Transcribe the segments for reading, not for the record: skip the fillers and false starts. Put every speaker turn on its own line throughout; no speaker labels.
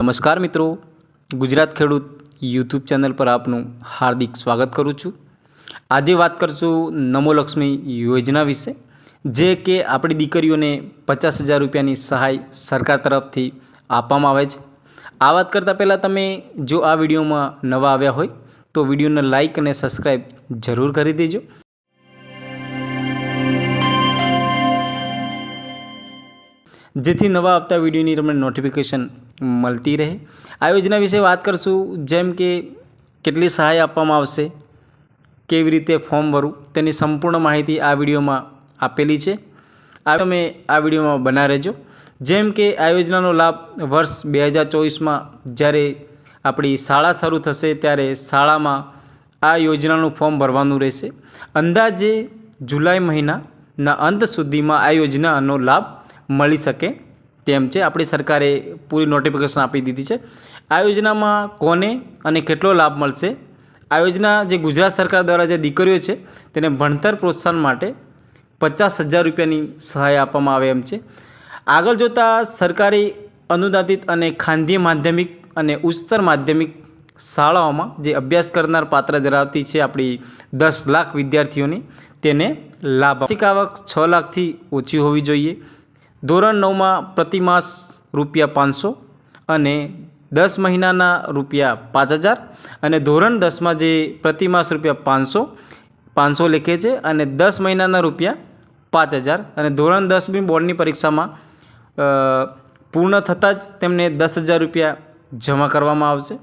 નમસ્કાર મિત્રો, ગુજરાત ખેડૂત યુટ્યુબ ચેનલ પર આપનું હાર્દિક સ્વાગત કરું છું। આજે વાત કરશું નમો લક્ષ્મી યોજના વિશે, જે કે આપણી દીકરીઓને 50,000 રૂપિયાની સહાય સરકાર તરફથી આપવામાં આવે છે। આ વાત કરતાં પહેલાં તમે જો આ વિડીયોમાં નવા આવ્યા હોય તો વિડીયોને લાઇક અને સબસ્ક્રાઈબ જરૂર કરી દેજો, જેથી નવા આવતા વિડીયોની તમને નોટિફિકેશન મળતી રહે। આ યોજના વિશે વાત કરશું, જેમ કે કેટલી સહાય આપવામાં આવશે, કેવી રીતે ફોર્મ ભરવું, તેની સંપૂર્ણ માહિતી આ વિડીયોમાં આપેલી છે। આ તમે આ વિડીયોમાં બના રહેજો। જેમ કે આ યોજનાનો લાભ વર્ષ 2024માં જ્યારે આપણી શાળા શરૂ થશે ત્યારે શાળામાં આ યોજનાનું ફોર્મ ભરવાનું રહેશે। અંદાજે જુલાઈ મહિનાના અંત સુધીમાં આ યોજનાનો લાભ મળી શકે તેમ છે। આપણી સરકારે પૂરી નોટિફિકેશન આપી દીધી છે। આ યોજનામાં કોને અને કેટલો લાભ મળશે? આ યોજના જે ગુજરાત સરકાર દ્વારા જે દીકરીઓ છે તેને ભણતર પ્રોત્સાહન માટે 50,000 રૂપિયાની સહાય આપવામાં આવે એમ છે। આગળ જોતાં સરકારી અનુદાનિત અને ખાનગી માધ્યમિક અને ઉચ્ચતર માધ્યમિક શાળાઓમાં જે અભ્યાસ કરનાર પાત્ર ધરાવતી છે આપણી 10 લાખ વિદ્યાર્થીઓની તેને લાભ। વાર્ષિક આવક 6 લાખથી ઓછી હોવી જોઈએ। ધોરણ 9માં પ્રતિમાસ ₹500 અને 10 મહિનાના ₹5,000 અને ધોરણ 10માં જે પ્રતિમાસ ₹500 લેખે છે અને 10 મહિનાના ₹5,000 અને ધોરણ 10ની બોર્ડની પરીક્ષામાં પૂર્ણ થતાં જ તેમને 10,000 રૂપિયા જમા કરવામાં આવશે।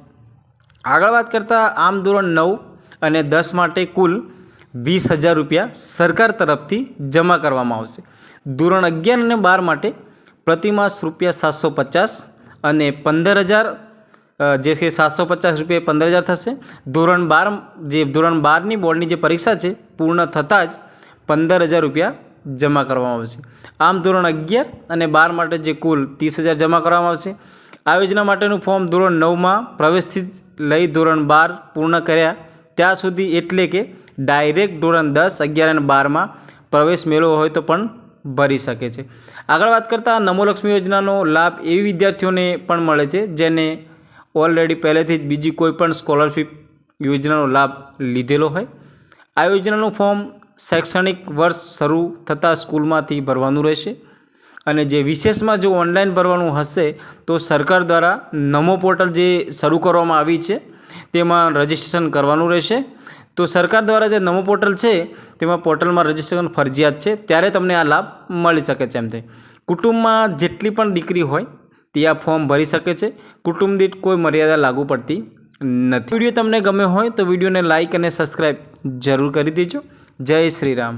આગળ વાત કરતાં આમ ધોરણ 9 અને 10 માટે કુલ 20,000 રૂપિયા સરકાર તરફથી જમા કરવામાં આવશે। ધોરણ 11 અને 12 માટે પ્રતિમાસ ₹750 અને 15,000 જે છે 750 રૂપિયા 15,000 થશે। ધોરણ 12ની બોર્ડની જે પરીક્ષા છે પૂર્ણ થતાં જ 15,000 રૂપિયા જમા કરવામાં આવશે। આમ ધોરણ 11 અને 12 માટે જે કુલ 30,000 જમા કરવામાં આવશે। આ યોજના માટેનું ફોર્મ ધોરણ 9માં પ્રવેશથી લઈ ધોરણ 12 પૂર્ણ કર્યા ત્યાં સુધી, એટલે કે ડાયરેક્ટ ધોરણ 10, 11 અને 12માં પ્રવેશ મેળવો હોય તો પણ ભરી શકે છે। આગળ વાત કરતાં નમો લક્ષ્મી યોજનાનો લાભ એવી વિદ્યાર્થીઓને પણ મળે છે જેને ઓલરેડી પહેલેથી જ બીજી કોઈ પણ સ્કોલરશિપ યોજનાનો લાભ લીધેલો હોય। આ યોજનાનું ફોર્મ શૈક્ષણિક વર્ષ શરૂ થતાં સ્કૂલમાંથી ભરવાનું રહેશે અને જે વિશેષમાં જો ઓનલાઈન ભરવાનું હશે તો સરકાર દ્વારા નમો પોર્ટલ જે શરૂ કરવામાં આવી છે તેમાં રજિસ્ટ્રેશન કરવાનું રહેશે। તો સરકાર દ્વારા જે નમો પોર્ટલ છે તેમાં પોર્ટલમાં રજિસ્ટ્રેશન ફરજિયાત છે, ત્યારે તમને આ લાભ મળી શકે છે એમ તે। કુટુંબમાં જેટલી પણ દીકરી હોય તે આ ફોર્મ ભરી શકે છે। કુટુંબ દીઠ કોઈ મર્યાદા લાગુ પડતી નથી। વિડીયો તમને ગમ્યો હોય તો વિડીયોને લાઇક અને સબસ્ક્રાઈબ જરૂર કરી દેજો। જય શ્રી રામ।